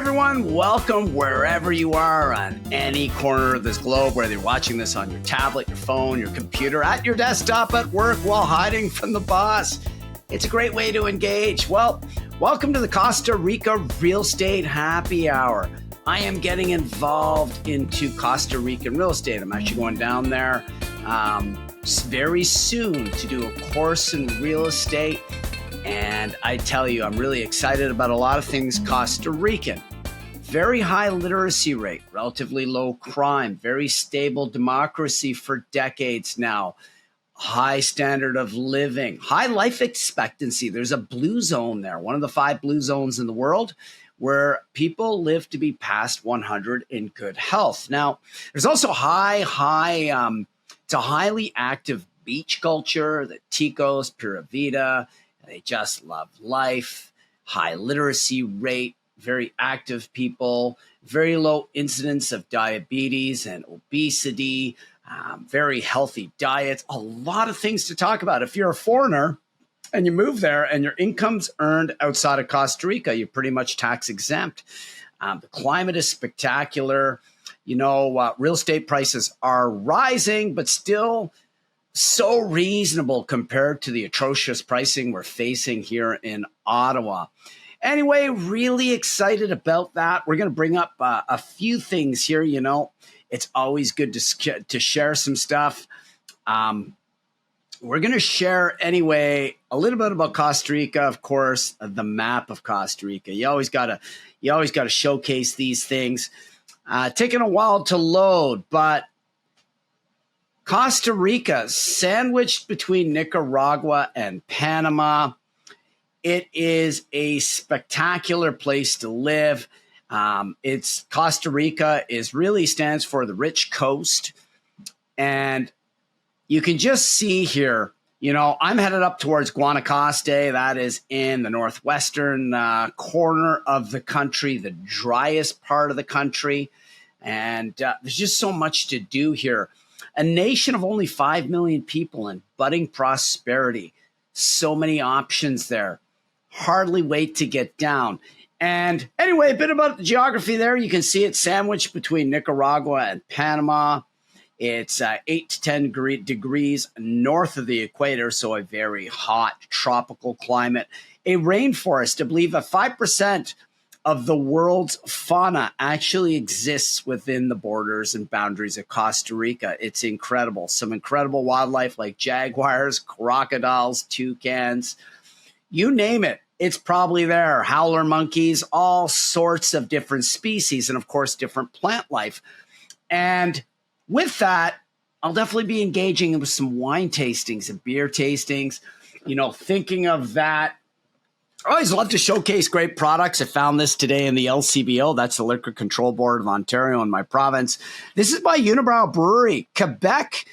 everyone. Welcome wherever you are on any corner of this globe, whether you're watching this on your tablet, your phone, your computer, at your desktop, at work, while hiding from the boss. It's a great way to engage. Well, welcome to the Costa Rica Real Estate Happy Hour. I am getting involved into Costa Rican real estate. I'm actually going down there very soon to do a course in real estate. And I tell you, I'm really excited about a lot of things Costa Rican. Very high literacy rate, relatively low crime, very stable democracy for decades now, high standard of living, high life expectancy. There's a blue zone there, one of the 5 blue zones in the world, where people live to be past 100 in good health. Now, there's also it's a highly active beach culture, the Ticos, Pura Vida. They just love life, high literacy rate, very active people, very low incidence of diabetes and obesity, very healthy diets, a lot of things to talk about. If you're a foreigner and you move there and your income's earned outside of Costa Rica, you're pretty much tax exempt. The climate is spectacular. Real estate prices are rising, but still so reasonable compared to the atrocious pricing we're facing here in Ottawa. Anyway, really excited about that. We're going to bring up a few things here. It's always good to share some stuff. We're going to share anyway a little bit about Costa Rica, of course, the map of Costa Rica. You always got to showcase these things. Taking a while to load, but Costa Rica, sandwiched between Nicaragua and Panama. It is a spectacular place to live. Costa Rica really stands for the rich coast. And you can just see here, I'm headed up towards Guanacaste. That is in the northwestern corner of the country, the driest part of the country. And there's just so much to do here. A nation of only 5 million people and budding prosperity. So many options there. Hardly wait to get down. And anyway, a bit about the geography there. You can see it's sandwiched between Nicaragua and Panama. It's 8 to 10 degrees north of the equator, so a very hot tropical climate. A rainforest. I believe 5% of the world's fauna actually exists within the borders and boundaries of Costa Rica. It's incredible. Some incredible wildlife like jaguars, crocodiles, toucans, you name it. It's probably there. Howler monkeys, all sorts of different species, and of course, different plant life. And with that, I'll definitely be engaging with some wine tastings and beer tastings. Thinking of that, I always love to showcase great products. I found this today in the LCBO. That's the Liquor Control Board of Ontario in my province. This is by Unibrow Brewery, Quebec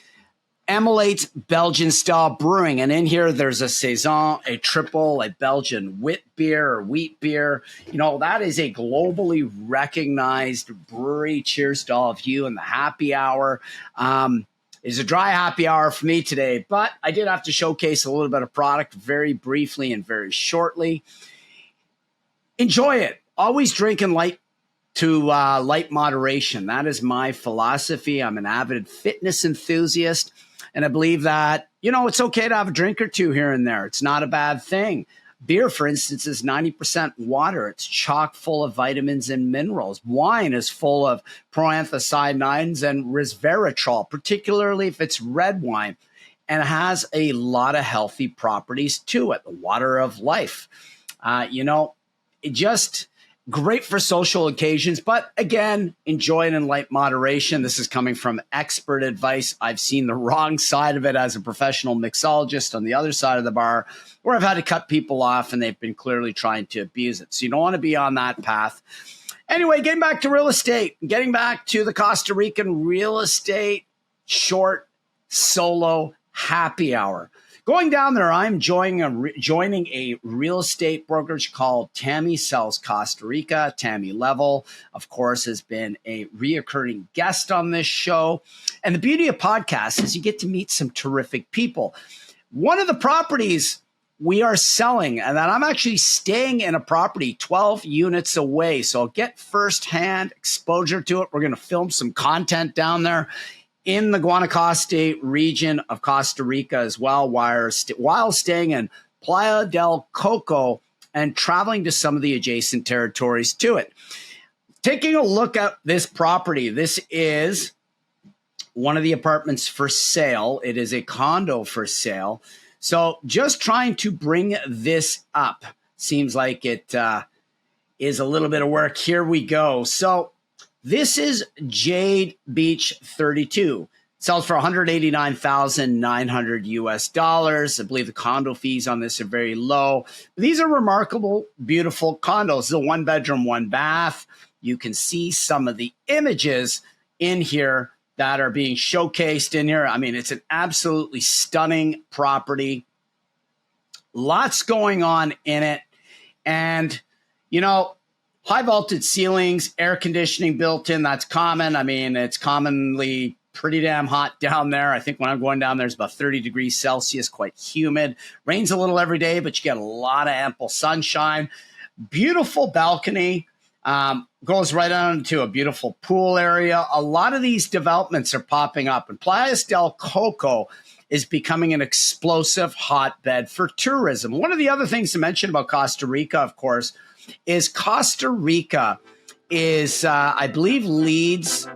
emulates Belgian-style brewing. And in here, there's a Saison, a Triple, a Belgian wit beer or wheat beer. That is a globally recognized brewery. Cheers to all of you in the happy hour. It's a dry happy hour for me today, but I did have to showcase a little bit of product very briefly and very shortly. Enjoy it. Always drink in light moderation. That is my philosophy. I'm an avid fitness enthusiast, and I believe that, it's okay to have a drink or two here and there. It's not a bad thing. Beer, for instance, is 90% water. It's chock full of vitamins and minerals. Wine is full of proanthocyanins and resveratrol, particularly if it's red wine, and it has a lot of healthy properties to it. The water of life. It just great for social occasions, but again, enjoy it in light moderation. This is coming from expert advice. I've seen the wrong side of it as a professional mixologist on the other side of the bar, where I've had to cut people off and they've been clearly trying to abuse it. So you don't want to be on that path. Anyway, getting back to real estate, getting back to the Costa Rican real estate short solo happy hour. Going down there, I'm joining a real estate brokerage called Tammy Sells Costa Rica. Tammy Level, of course, has been a reoccurring guest on this show. And the beauty of podcasts is you get to meet some terrific people. One of the properties we are selling, and that I'm actually staying in a property 12 units away. So I'll get firsthand exposure to it. We're going to film some content down there in the Guanacaste region of Costa Rica as well, while staying in Playa del Coco and traveling to some of the adjacent territories to it. Taking a look at this property, this is one of the apartments for sale. It is a condo for sale. So just trying to bring this up. Seems like it is a little bit of work. Here we go. So this is Jade Beach 32. Sells for $189,900 US. I believe the condo fees on this are very low. These are remarkable, beautiful condos. It's a 1-bedroom, 1-bath. You can see some of the images in here that are being showcased in here. I mean, it's an absolutely stunning property. Lots going on in it. And, you know, high vaulted ceilings, air conditioning built in, that's common. I mean, it's commonly pretty damn hot down there. I think when I'm going down there, it's about 30 degrees Celsius, quite humid. Rains a little every day, but you get a lot of ample sunshine. Beautiful balcony. Goes right on into a beautiful pool area. A lot of these developments are popping up, and Playa del Coco is becoming an explosive hotbed for tourism. One of the other things to mention about Costa Rica, of course, is Costa Rica is, I believe, leads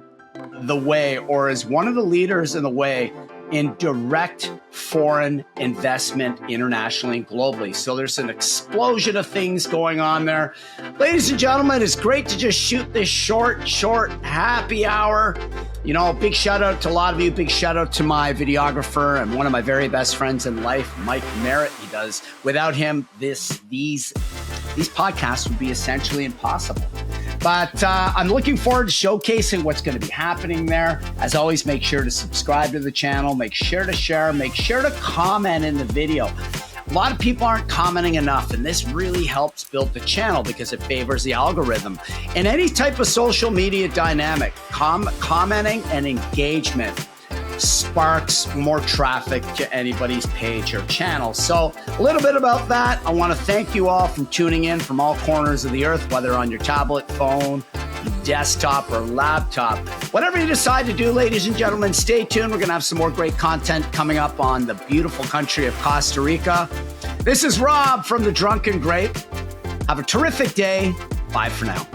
the way, or is one of the leaders in the way in direct foreign investment internationally and globally. So there's an explosion of things going on there. Ladies and gentlemen, it's great to just shoot this short happy hour. You know, big shout out to a lot of you. Big shout out to my videographer and one of my very best friends in life, Mike Merritt. He does. Without him, these podcasts would be essentially impossible. But I'm looking forward to showcasing what's going to be happening there. As always, make sure to subscribe to the channel. Make sure to share. Make sure to comment in the video. A lot of people aren't commenting enough, and this really helps build the channel because it favors the algorithm. In any type of social media dynamic, commenting and engagement sparks more traffic to anybody's page or channel. So a little bit about that. I want to thank you all for tuning in from all corners of the earth, whether on your tablet, phone, desktop, or laptop. Whatever you decide to do, ladies and gentlemen, stay tuned. We're going to have some more great content coming up on the beautiful country of Costa Rica. This is Rob from The Drunken Grape. Have a terrific day. Bye for now.